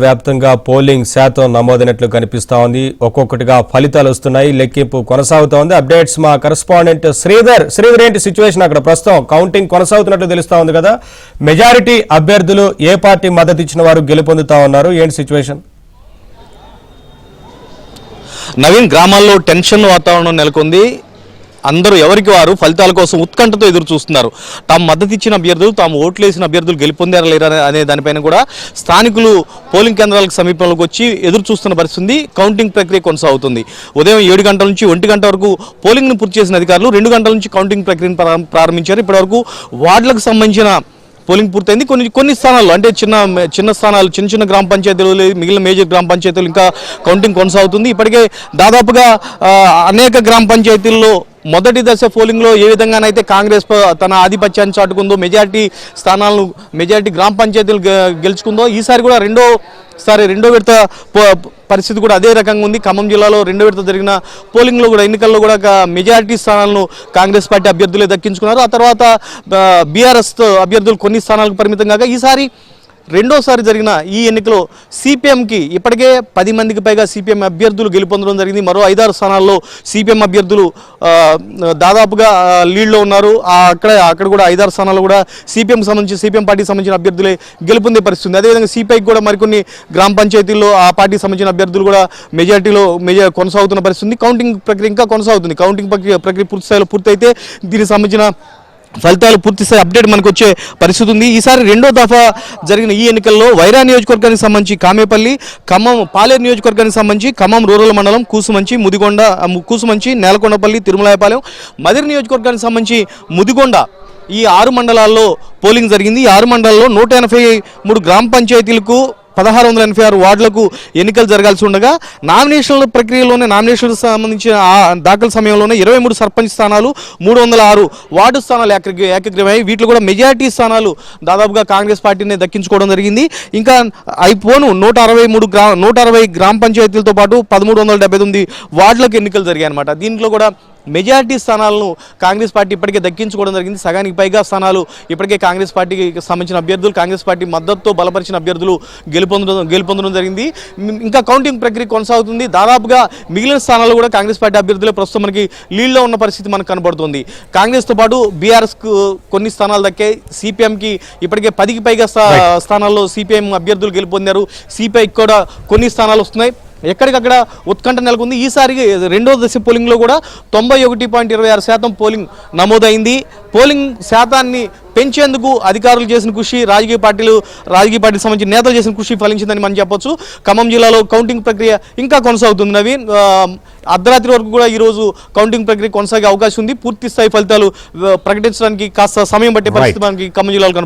వ్యాప్తంగా పోలింగ్ శాతం నమోదైనట్లు కనిపిస్తా ఉంది. ఒక్కొక్కటిగా ఫలితాలు వస్తున్నాయి. లెక్కింపు కొనసాగుతోంది. అప్డేట్స్ మా కరెస్పాండెంట్ శ్రీధర్ ఏంటి సిచ్యువేషన్ అక్కడ ప్రస్తుతం? కౌంటింగ్ కొనసాగుతున్నట్లు తెలుస్తా ఉంది కదా. మెజారిటీ అభ్యర్థులు ఏ పార్టీ మద్దతు ఇచ్చిన వారు గెలుపొందుతా ఉన్నారు? ఏంటి సిచ్యువేషన్? నవీన్, గ్రామాల్లో టెన్షన్ వాతావరణం నెలకొంది. అందరూ ఎవరికి వారు ఫలితాల కోసం ఉత్కంఠతో ఎదురు చూస్తున్నారు. తాము మద్దతు ఇచ్చిన అభ్యర్థులు, తాము ఓట్లు వేసిన అభ్యర్థులు గెలుపొందారా లేరా అనే దానిపైన కూడా స్థానికులు పోలింగ్ కేంద్రాలకు సమీపంలోకి వచ్చి ఎదురు చూస్తున్న పరిస్థితి. కౌంటింగ్ ప్రక్రియ కొనసాగుతుంది. ఉదయం 7 గంటల నుంచి 1 గంట వరకు పోలింగ్ను పూర్తి చేసిన అధికారులు 2 గంటల నుంచి కౌంటింగ్ ప్రక్రియను ప్రారంభించారు. ఇప్పటివరకు వార్డులకు సంబంధించిన పోలింగ్ పూర్తయింది. కొన్ని స్థానాల్లో అంటే చిన్న స్థానాలు, చిన్న గ్రామ పంచాయతీలు, మిగిలిన మేజర్ గ్రామ పంచాయతీలు ఇంకా కౌంటింగ్ కొనసాగుతుంది. ఇప్పటికే దాదాపుగా అనేక గ్రామ పంచాయతీల్లో మొదటి దశ పోలింగ్లో ఏ విధంగానైతే కాంగ్రెస్ తన ఆధిపత్యాన్ని చాటుకుందో, మెజారిటీ గ్రామ పంచాయతీలు గెలుచుకుందో, ఈసారి కూడా రెండో విడత పరిస్థితి కూడా అదే రకంగా ఉంది. ఖమ్మం జిల్లాలో 2వ విడత జరిగిన పోలింగ్లో కూడా, ఎన్నికల్లో కూడా మెజారిటీ స్థానాలను కాంగ్రెస్ పార్టీ అభ్యర్థులే దక్కించుకున్నారు. ఆ తర్వాత బీఆర్ఎస్ అభ్యర్థులు కొన్ని స్థానాలకు పరిమితం కాగా ఈసారి రెండోసారి జరిగిన ఈ ఎన్నికలో సిపిఎంకి ఇప్పటికే 10 మందికి పైగా సిపిఎం అభ్యర్థులు గెలుపొందడం జరిగింది. మరో 5-6 స్థానాల్లో సిపిఎం అభ్యర్థులు దాదాపుగా లీడ్లో ఉన్నారు. అక్కడ కూడా 5-6 స్థానాల్లో కూడా సిపిఎం పార్టీకి సంబంధించిన అభ్యర్థులే గెలుపొందే పరిస్థితుంది. అదేవిధంగా సిపిఐకి కూడా మరికొన్ని గ్రామ పంచాయతీల్లో ఆ పార్టీకి సంబంధించిన అభ్యర్థులు కూడా మెజారిటీలో కొనసాగుతున్న పరిస్థితి. కౌంటింగ్ ప్రక్రియ ఇంకా కొనసాగుతుంది. కౌంటింగ్ ప్రక్రియ పూర్తిస్థాయిలో పూర్తయితే దీనికి సంబంధించిన ఫలితాలు పూర్తిస్థాయి అప్డేట్ మనకు వచ్చే పరిస్థితి ఉంది. ఈసారి రెండో దఫా జరిగిన ఈ ఎన్నికల్లో వైరా నియోజకవర్గానికి సంబంధించి కామేపల్లి, ఖమ్మం పాలేరు నియోజకవర్గానికి సంబంధించి ఖమ్మం రూరల్ మండలం, కూసుమంచి, నేలకొండపల్లి, తిరుమలాయపాలెం, మదిరి నియోజకవర్గానికి సంబంధించి ముదిగొండ, ఈ 6 మండలాల్లో పోలింగ్ జరిగింది. ఈ 6 మండలాల్లో 183 గ్రామ పంచాయతీలకు 1686 వార్డులకు ఎన్నికలు జరగాల్సి ఉండగా నామినేషన్ సంబంధించిన దాఖలు సమయంలోనే 23 సర్పంచ్ స్థానాలు, 306 వార్డు స్థానాలు ఏకగ్రీవమయ్యాయి. వీటిలో కూడా మెజారిటీ స్థానాలు దాదాపుగా కాంగ్రెస్ పార్టీనే దక్కించుకోవడం జరిగింది. ఇంకా అయిపోను 160 గ్రామ పంచాయతీలతో పాటు 1379 వార్డులకు ఎన్నికలు జరిగాయి అన్నమాట. దీంట్లో కూడా మెజారిటీ స్థానాలను కాంగ్రెస్ పార్టీ ఇప్పటికే దక్కించుకోవడం జరిగింది. సగానికి పైగా స్థానాలు ఇప్పటికే కాంగ్రెస్ పార్టీకి సంబంధించిన అభ్యర్థులు, కాంగ్రెస్ పార్టీ మద్దతుతో బలపరిచిన అభ్యర్థులు గెలుపొందడం జరిగింది. ఇంకా కౌంటింగ్ ప్రక్రియ కొనసాగుతుంది. దాదాపుగా మిగిలిన స్థానాల్లో కూడా కాంగ్రెస్ పార్టీ అభ్యర్థులే ప్రస్తుతం మనకి లీడ్లో ఉన్న పరిస్థితి మనకు కనబడుతుంది. కాంగ్రెస్తో పాటు బీఆర్ఎస్కు కొన్ని స్థానాలు దక్కాయి. సిపిఎంకి ఇప్పటికే 10కి పైగా స్థానాల్లో సిపిఎం అభ్యర్థులు గెలుపొందారు. సిపిఐకి కూడా కొన్ని స్థానాలు వస్తున్నాయి. ఎక్కడికక్కడ ఉత్కంఠ నెలకొంది. ఈసారి రెండో దశ పోలింగ్లో కూడా 91.26% పోలింగ్ నమోదైంది. పోలింగ్ శాతాన్ని పెంచేందుకు అధికారులు చేసిన కృషి, రాజకీయ పార్టీకి సంబంధించిన నేతలు చేసిన కృషి ఫలించిందని మనం చెప్పొచ్చు. ఖమ్మం జిల్లాలో కౌంటింగ్ ప్రక్రియ ఇంకా కొనసాగుతుంది. నవీన్, అర్ధరాత్రి వరకు కూడా ఈరోజు కౌంటింగ్ ప్రక్రియ కొనసాగే అవకాశం ఉంది. పూర్తి స్థాయి ఫలితాలు ప్రకటించడానికి కాస్త సమయం పట్టే పరిస్థితి మనకి ఖమ్మం జిల్లాలో